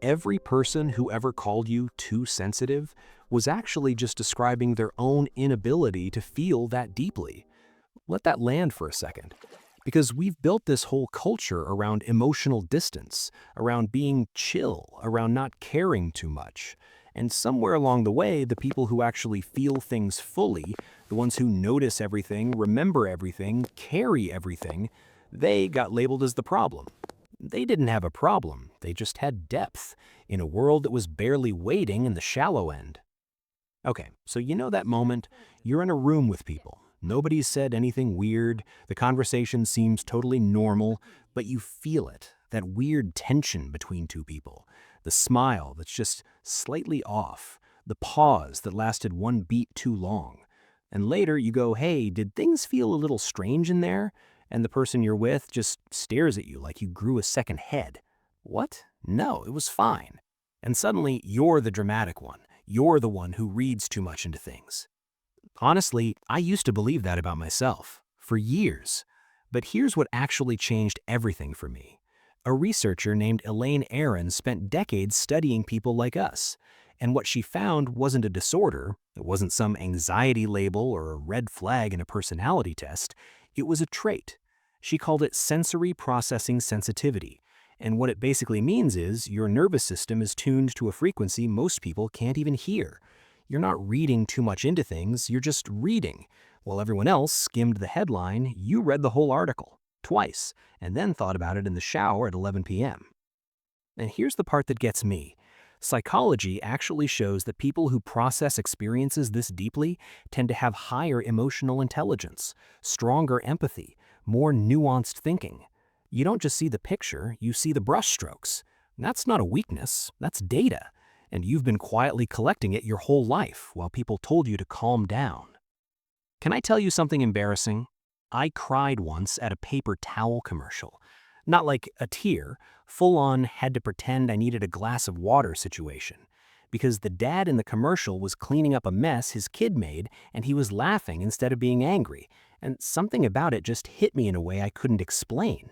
Every person who ever called you too sensitive was actually just describing their own inability to feel that deeply. Let that land for a second. Because we've built this whole culture around emotional distance, around being chill, around not caring too much. And somewhere along the way, the people who actually feel things fully, the ones who notice everything, remember everything, carry everything, they got labeled as the problem. They didn't have a problem, they just had depth, in a world that was barely waiting in the shallow end. Okay, so you know that moment? You're in a room with people. Nobody's said anything weird, the conversation seems totally normal, but you feel it, that weird tension between two people. The smile that's just slightly off, the pause that lasted one beat too long. And later you go, hey, did things feel a little strange in there? And the person you're with just stares at you like you grew a second head. What? No, it was fine. And suddenly you're the dramatic one. You're the one who reads too much into things. Honestly, I used to believe that about myself, for years. But here's what actually changed everything for me. A researcher named Elaine Aron spent decades studying people like us. And what she found wasn't a disorder, it wasn't some anxiety label or a red flag in a personality test, it was a trait. She called it sensory processing sensitivity. And what it basically means is your nervous system is tuned to a frequency most people can't even hear. You're not reading too much into things, you're just reading. While everyone else skimmed the headline, you read the whole article, twice, and then thought about it in the shower at 11 p.m. And here's the part that gets me. Psychology actually shows that people who process experiences this deeply tend to have higher emotional intelligence, stronger empathy, more nuanced thinking. You don't just see the picture, you see the brushstrokes. That's not a weakness, that's data. And you've been quietly collecting it your whole life while people told you to calm down. Can I tell you something embarrassing? I cried once at a paper towel commercial. Not like a tear, full on had to pretend I needed a glass of water situation. Because the dad in the commercial was cleaning up a mess his kid made and he was laughing instead of being angry. And something about it just hit me in a way I couldn't explain.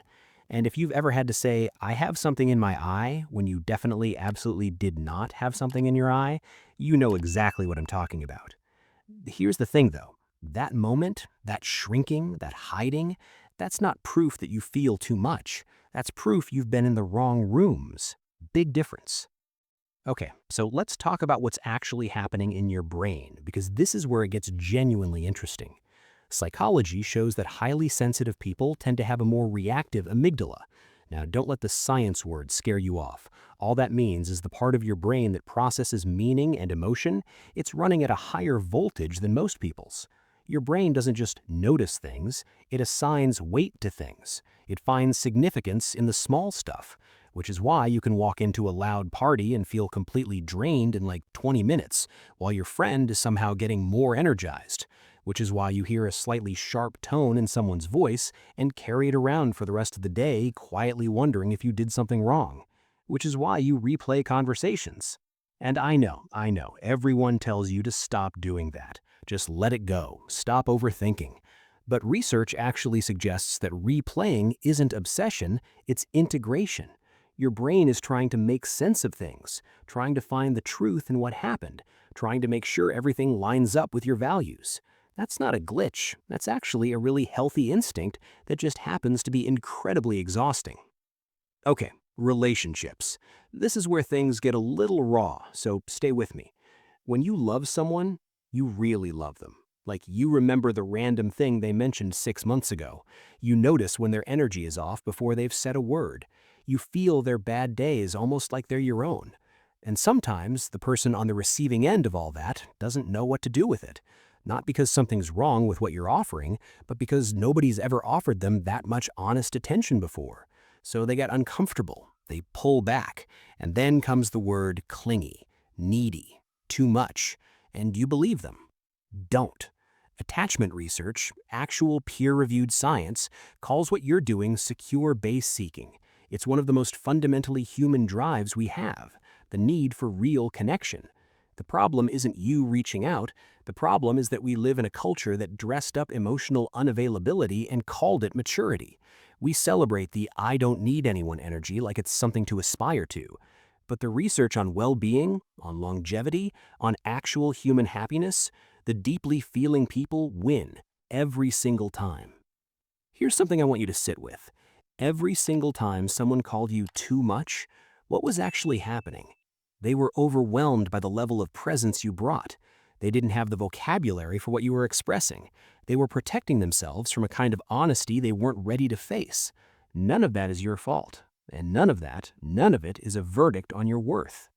And if you've ever had to say, I have something in my eye, when you definitely, absolutely did not have something in your eye, you know exactly what I'm talking about. Here's the thing though, that moment, that shrinking, that hiding, that's not proof that you feel too much. That's proof you've been in the wrong rooms. Big difference. Okay, so let's talk about what's actually happening in your brain, because this is where it gets genuinely interesting. Psychology shows that highly sensitive people tend to have a more reactive amygdala. Now, don't let the science word scare you off. All that means is the part of your brain that processes meaning and emotion, it's running at a higher voltage than most people's. Your brain doesn't just notice things, it assigns weight to things. It finds significance in the small stuff, which is why you can walk into a loud party and feel completely drained in like 20 minutes, while your friend is somehow getting more energized. Which is why you hear a slightly sharp tone in someone's voice and carry it around for the rest of the day, quietly wondering if you did something wrong. Which is why you replay conversations. And I know, everyone tells you to stop doing that. Just let it go, stop overthinking. But research actually suggests that replaying isn't obsession, it's integration. Your brain is trying to make sense of things, trying to find the truth in what happened, trying to make sure everything lines up with your values. That's not a glitch, that's actually a really healthy instinct that just happens to be incredibly exhausting. Okay, relationships. This is where things get a little raw, so stay with me. When you love someone, you really love them. Like you remember the random thing they mentioned 6 months ago. You notice when their energy is off before they've said a word. You feel their bad days almost like they're your own. And sometimes the person on the receiving end of all that doesn't know what to do with it. Not because something's wrong with what you're offering, but because nobody's ever offered them that much honest attention before. So they get uncomfortable, they pull back, and then comes the word clingy, needy, too much, and you believe them. Don't. Attachment research, actual peer-reviewed science, calls what you're doing secure base seeking. It's one of the most fundamentally human drives we have, the need for real connection. The problem isn't you reaching out, the problem is that we live in a culture that dressed up emotional unavailability and called it maturity. We celebrate the I don't need anyone energy like it's something to aspire to. But the research on well-being, on longevity, on actual human happiness, the deeply feeling people win every single time. Here's something I want you to sit with. Every single time someone called you too much, what was actually happening? They were overwhelmed by the level of presence you brought. They didn't have the vocabulary for what you were expressing. They were protecting themselves from a kind of honesty they weren't ready to face. None of that is your fault. And none of it is a verdict on your worth.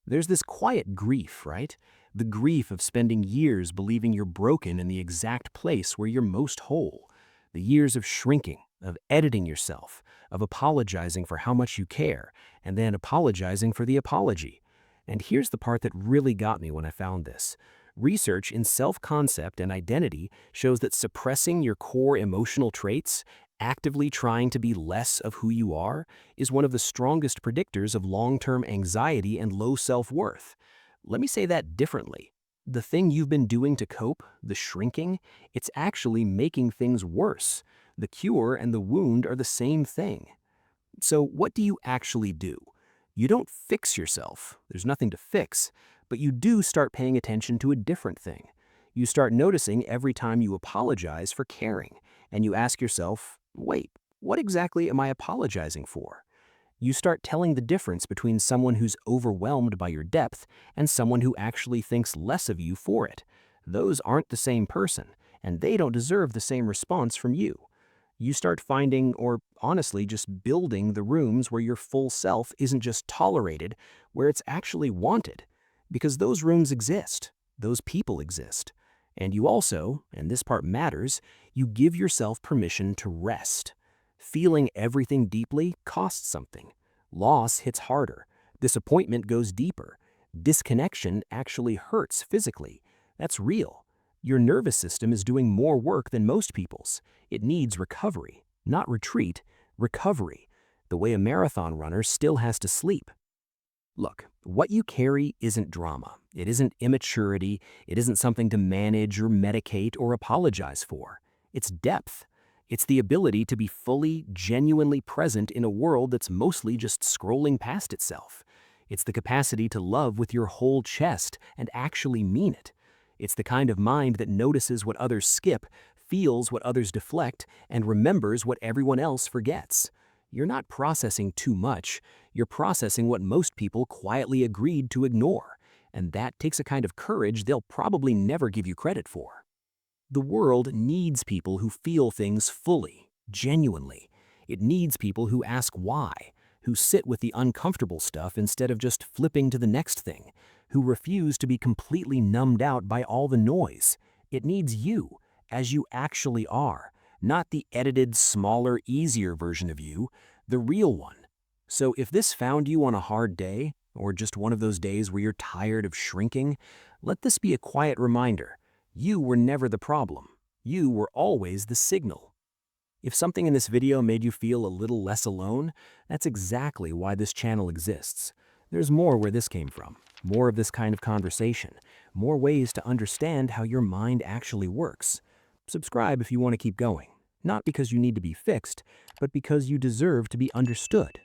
There's this quiet grief, right? The grief of spending years believing you're broken in the exact place where you're most whole. The years of shrinking, of editing yourself, of apologizing for how much you care, and then apologizing for the apology. And here's the part that really got me when I found this. Research in self-concept and identity shows that suppressing your core emotional traits, actively trying to be less of who you are, is one of the strongest predictors of long-term anxiety and low self-worth. Let me say that differently. The thing you've been doing to cope, the shrinking, it's actually making things worse. The cure and the wound are the same thing. So what do you actually do? You don't fix yourself. There's nothing to fix. But you do start paying attention to a different thing. You start noticing every time you apologize for caring, and you ask yourself, wait, what exactly am I apologizing for? You start telling the difference between someone who's overwhelmed by your depth and someone who actually thinks less of you for it. Those aren't the same person, and they don't deserve the same response from you. You start finding, or honestly just building, the rooms where your full self isn't just tolerated, where it's actually wanted. Because those rooms exist, those people exist. And you also, and this part matters, you give yourself permission to rest. Feeling everything deeply costs something. Loss hits harder. Disappointment goes deeper. Disconnection actually hurts physically. That's real. Your nervous system is doing more work than most people's. It needs recovery, not retreat, recovery. The way a marathon runner still has to sleep. Look, what you carry isn't drama. It isn't immaturity. It isn't something to manage or medicate or apologize for. It's depth. It's the ability to be fully, genuinely present in a world that's mostly just scrolling past itself. It's the capacity to love with your whole chest and actually mean it. It's the kind of mind that notices what others skip, feels what others deflect, and remembers what everyone else forgets. You're not processing too much. You're processing what most people quietly agreed to ignore, and that takes a kind of courage they'll probably never give you credit for. The world needs people who feel things fully, genuinely. It needs people who ask why, who sit with the uncomfortable stuff instead of just flipping to the next thing, who refuse to be completely numbed out by all the noise. It needs you, as you actually are, not the edited, smaller, easier version of you, the real one. So if this found you on a hard day, or just one of those days where you're tired of shrinking, let this be a quiet reminder. You were never the problem. You were always the signal. If something in this video made you feel a little less alone, that's exactly why this channel exists. There's more where this came from, more of this kind of conversation, more ways to understand how your mind actually works. Subscribe if you want to keep going, not because you need to be fixed, but because you deserve to be understood.